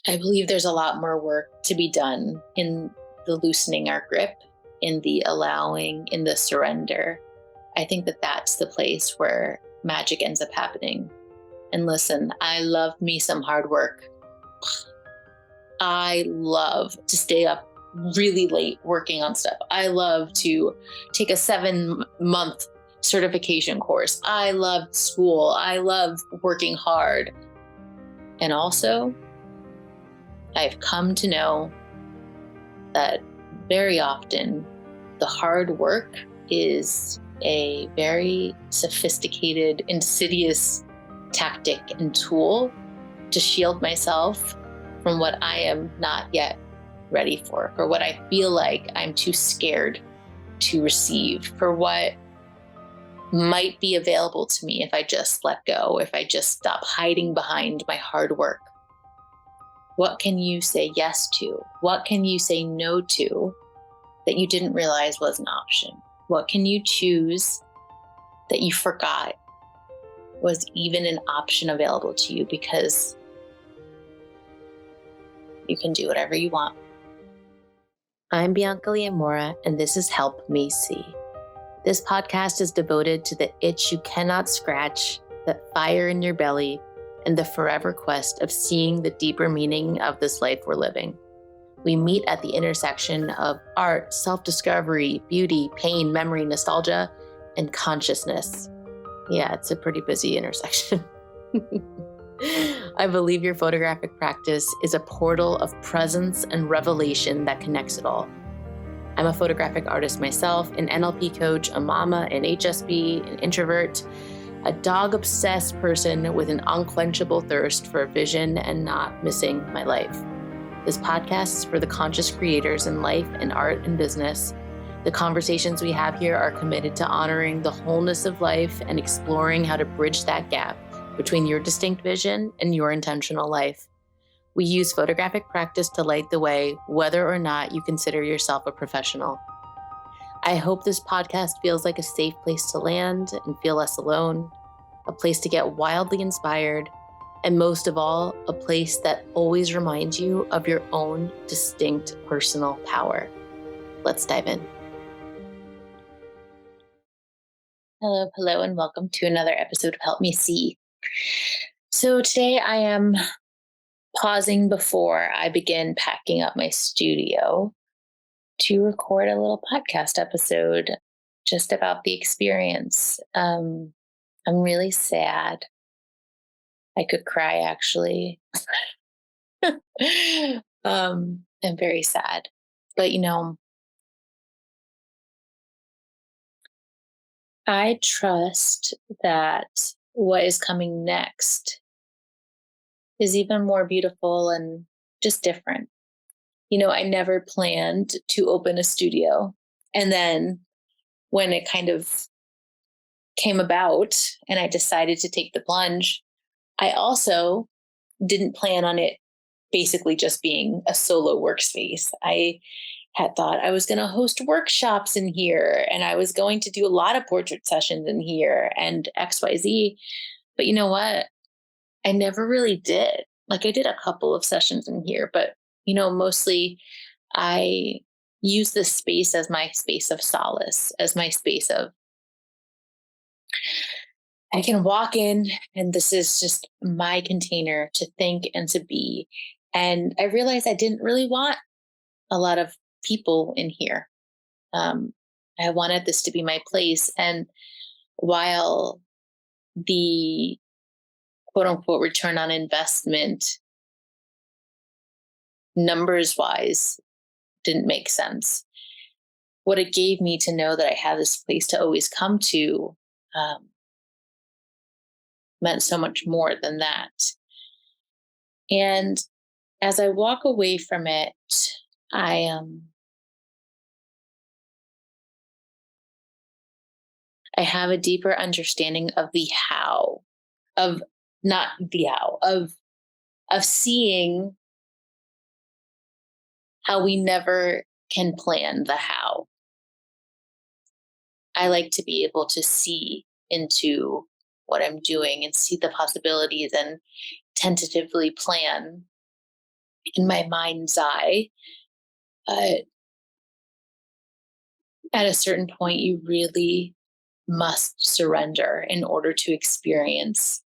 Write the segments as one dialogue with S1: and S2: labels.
S1: I believe there's a lot more work to be done in the loosening our grip, in the allowing, in the surrender. I think that that's the place where magic ends up happening. And listen, I love me some hard work. I love to stay up really late working on stuff. I love to take a 7-month certification course. I love school. I love working hard. And also, I've come to know that very often the hard work is a very sophisticated, insidious tactic and tool to shield myself from what I am not yet ready for what I feel like I'm too scared to receive, for what might be available to me if I just let go, if I just stop hiding behind my hard work. What can you say yes to? What can you say no to that you didn't realize was an option? What can you choose that you forgot was even an option available to you, because you can do whatever you want. I'm Bianca Liamora, and this is Help Me See. This podcast is devoted to the itch you cannot scratch, that fire in your belly, and the forever quest of seeing the deeper meaning of this life we're living. We meet at the intersection of art, self-discovery, beauty, pain, memory, nostalgia, and consciousness. Yeah, it's a pretty busy intersection. I believe your photographic practice is a portal of presence and revelation that connects it all. I'm a photographic artist myself, an NLP coach, a mama, an HSP, an introvert, a dog-obsessed person with an unquenchable thirst for vision and not missing my life. This podcast is for the conscious creators in life and art and business. The conversations we have here are committed to honoring the wholeness of life and exploring how to bridge that gap between your distinct vision and your intentional life. We use photographic practice to light the way, whether or not you consider yourself a professional. I hope this podcast feels like a safe place to land and feel less alone, a place to get wildly inspired, and most of all, a place that always reminds you of your own distinct personal power. Let's dive in. Hello, and welcome to another episode of Help Me See. So today I am pausing before I begin packing up my studio to record a little podcast episode just about the experience. I'm really sad. I could cry, actually. I'm very sad. But, I trust that what is coming next is even more beautiful and just different. I never planned to open a studio. And then when it kind of came about and I decided to take the plunge, I also didn't plan on it basically just being a solo workspace. I had thought I was going to host workshops in here and I was going to do a lot of portrait sessions in here and XYZ. But you know what? I never really did. Like, I did a couple of sessions in here, but mostly I use this space as my space of solace, as my space of, I can walk in and this is just my container to think and to be. And I realized I didn't really want a lot of people in here. I wanted this to be my place. And while the quote unquote return on investment, numbers wise, didn't make sense, what it gave me to know that I had this place to always come to meant so much more than that. And as I walk away from it, I have a deeper understanding of the how, of not the how, of seeing how we never can plan the how. I like to be able to see into what I'm doing and see the possibilities and tentatively plan in my mind's eye. But at a certain point, you really must surrender in order to experience.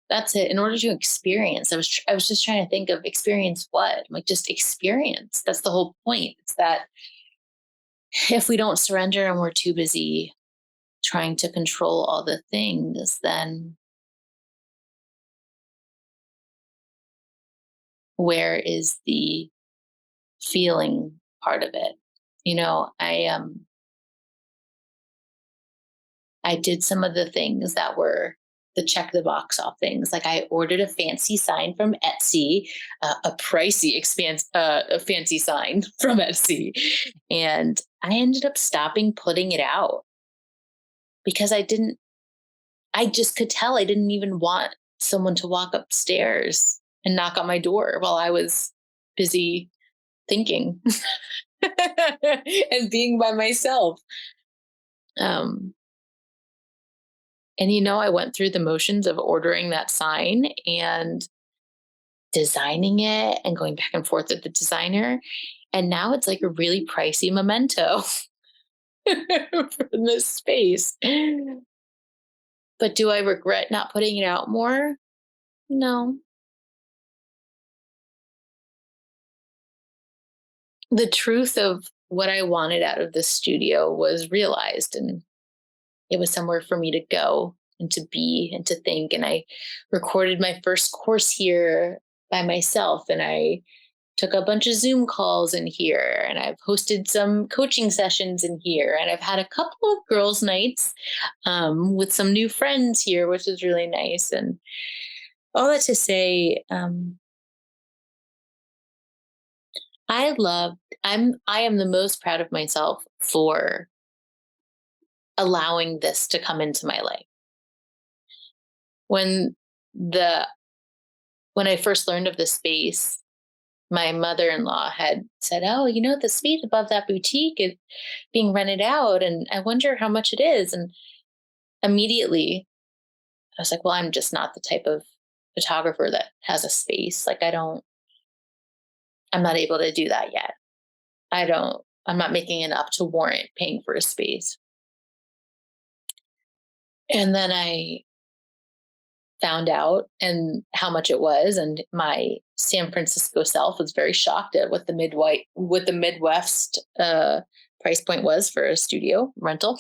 S1: That's it. In order to experience, I was just trying to think of experience what? Like just experience. That's the whole point. It's that if we don't surrender and we're too busy trying to control all the things, then where is the feeling part of it? I did some of the things that were the check the box off things. Like I ordered a fancy sign from Etsy, a pricey a fancy sign from Etsy, and I ended up stopping putting it out because I just could tell I didn't even want someone to walk upstairs and knock on my door while I was busy thinking and being by myself. Um, and I went through the motions of ordering that sign and designing it and going back and forth with the designer. And now it's like a really pricey memento for this space. But do I regret not putting it out more? No. The truth of what I wanted out of this studio was realized, and it was somewhere for me to go and to be and to think. And I recorded my first course here by myself, and I took a bunch of Zoom calls in here, and I've hosted some coaching sessions in here, and I've had a couple of girls' nights with some new friends here, which is really nice. And all that to say, I am the most proud of myself for allowing this to come into my life. When the when I first learned of the space, my mother-in-law had said, "Oh, the space above that boutique is being rented out, and I wonder how much it is." And immediately, I was like, "Well, I'm just not the type of photographer that has a space. Like, I'm not able to do that yet. I'm not making enough to warrant paying for a space." And then I found out and how much it was, and my San Francisco self was very shocked at what the Midwest price point was for a studio rental,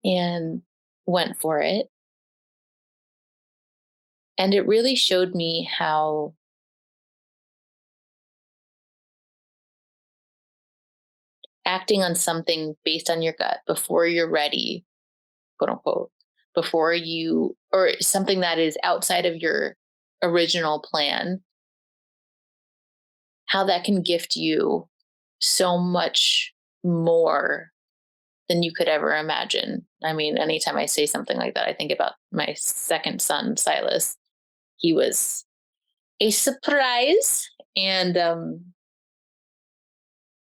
S1: and went for it. And it really showed me how acting on something based on your gut before you're ready, quote unquote, before you, or something that is outside of your original plan, how that can gift you so much more than you could ever imagine. I mean, anytime I say something like that, I think about my second son, Silas. He was a surprise. And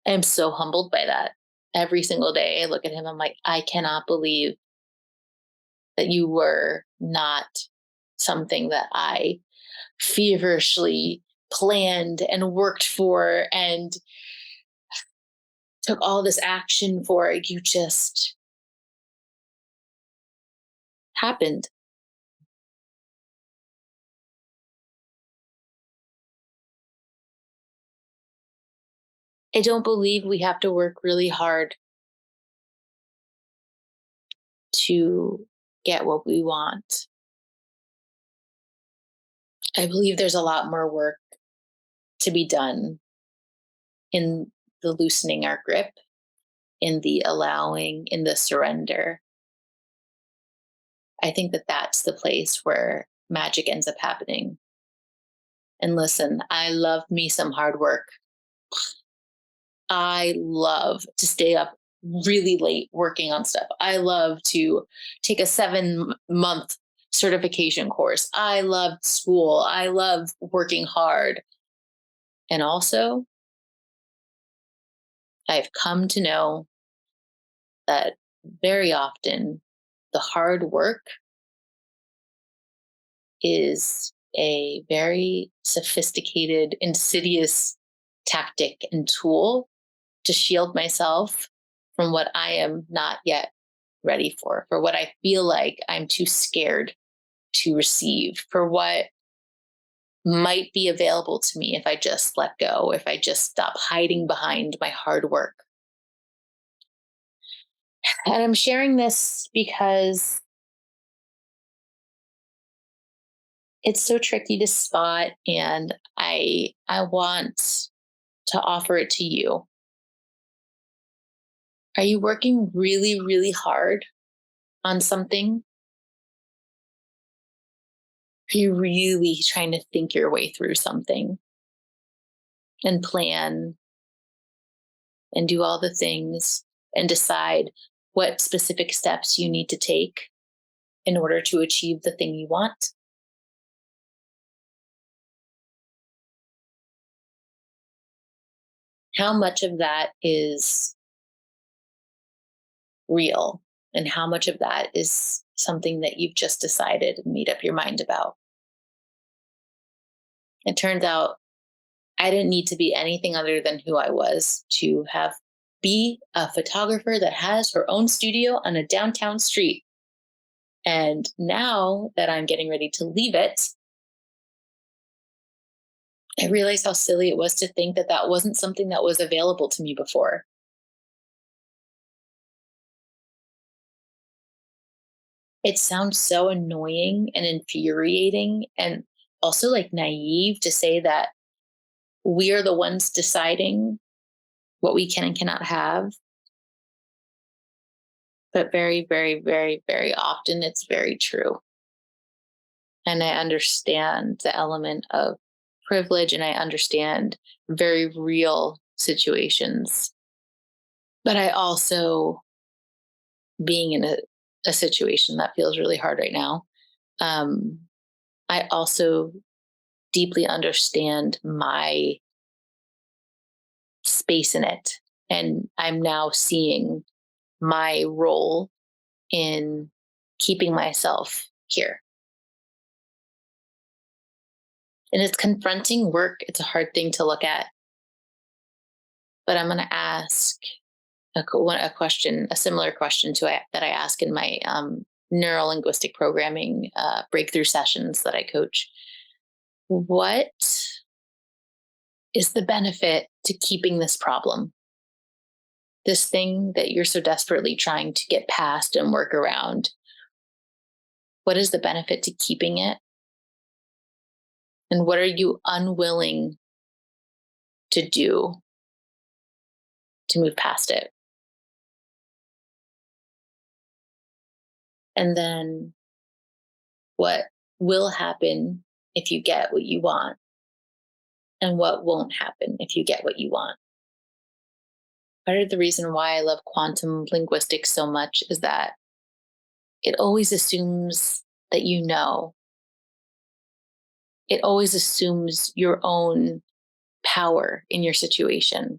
S1: I'm so humbled by that. Every single day I look at him, I'm like, I cannot believe that you were not something that I feverishly planned and worked for and took all this action for. You just happened. I don't believe we have to work really hard to get what we want. I believe there's a lot more work to be done in the loosening our grip, in the allowing, in the surrender. I think that that's the place where magic ends up happening. And listen, I love me some hard work. I love to stay up really late working on stuff. I love to take a 7-month certification course. I love school. I love working hard. And also, I've come to know that very often the hard work is a very sophisticated, insidious tactic and tool to shield myself from what I am not yet ready for what I feel like I'm too scared to receive, for what might be available to me if I just let go, if I just stop hiding behind my hard work. And I'm sharing this because it's so tricky to spot, and I want to offer it to you. Are you working really, really hard on something? Are you really trying to think your way through something and plan and do all the things and decide what specific steps you need to take in order to achieve the thing you want? How much of that is real? And how much of that is something that you've just decided and made up your mind about? It turns out I didn't need to be anything other than who I was to have be a photographer that has her own studio on a downtown street. And now that I'm getting ready to leave it, I realize how silly it was to think that that wasn't something that was available to me before. It sounds so annoying and infuriating and also like naive to say that we are the ones deciding what we can and cannot have. But very, very, very, very often it's very true. And I understand the element of privilege, and I understand very real situations. But I also, being in a situation that feels really hard right now, um, I also deeply understand my space in it. And I'm now seeing my role in keeping myself here. And it's confronting work. It's a hard thing to look at. But I'm going to ask a question, a similar question to that I ask in my neuro linguistic programming breakthrough sessions that I coach. What is the benefit to keeping this problem? This thing that you're so desperately trying to get past and work around. What is the benefit to keeping it? And what are you unwilling to do to move past it? And then what will happen if you get what you want? And what won't happen if you get what you want? Part of the reason why I love quantum linguistics so much is that it always assumes that you know. It always assumes your own power in your situation.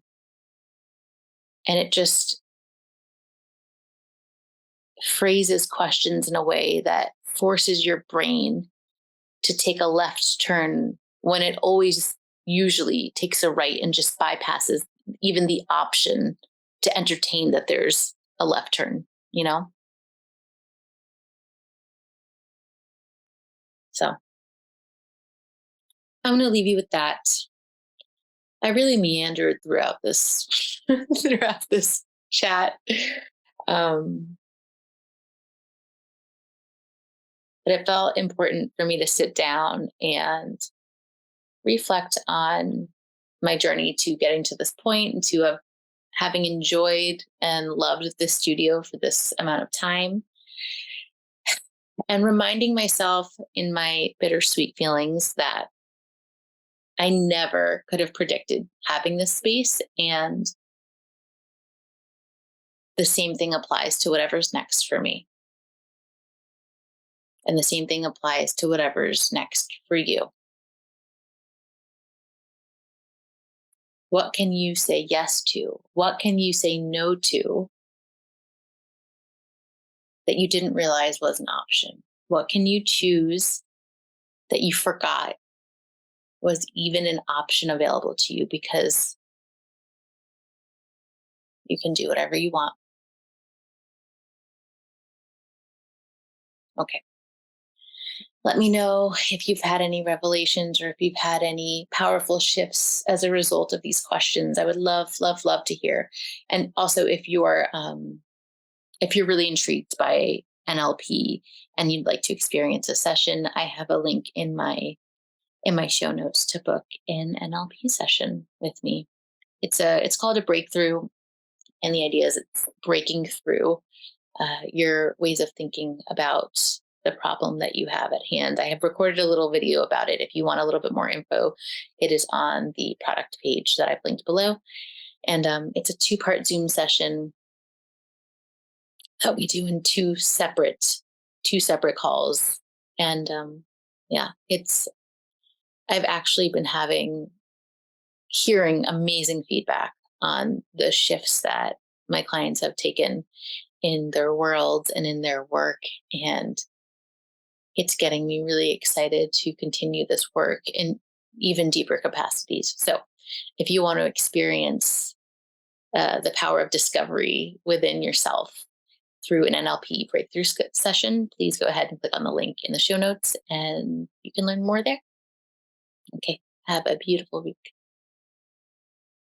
S1: And it just phrases questions in a way that forces your brain to take a left turn when it always usually takes a right and just bypasses even the option to entertain that there's a left turn, you know? So I'm going to leave you with that. I really meandered throughout this throughout this chat. Um, but it felt important for me to sit down and reflect on my journey to getting to this point and to have having enjoyed and loved this studio for this amount of time, and reminding myself in my bittersweet feelings that I never could have predicted having this space. And the same thing applies to whatever's next for me. And the same thing applies to whatever's next for you. What can you say yes to? What can you say no to that you didn't realize was an option? What can you choose that you forgot was even an option available to you because you can do whatever you want. Okay. Let me know if you've had any revelations or if you've had any powerful shifts as a result of these questions. I would love, love, love to hear. And also, if you're really intrigued by NLP and you'd like to experience a session, I have a link in my show notes to book an NLP session with me. It's called a breakthrough, and the idea is it's breaking through your ways of thinking about the problem that you have at hand. I have recorded a little video about it. If you want a little bit more info, it is on the product page that I've linked below. And it's a two-part Zoom session that we do in two separate calls. And yeah, it's I've actually been hearing amazing feedback on the shifts that my clients have taken in their world and in their work. And it's getting me really excited to continue this work in even deeper capacities. So, if you want to experience the power of discovery within yourself through an NLP breakthrough session, please go ahead and click on the link in the show notes and you can learn more there. Okay, have a beautiful week.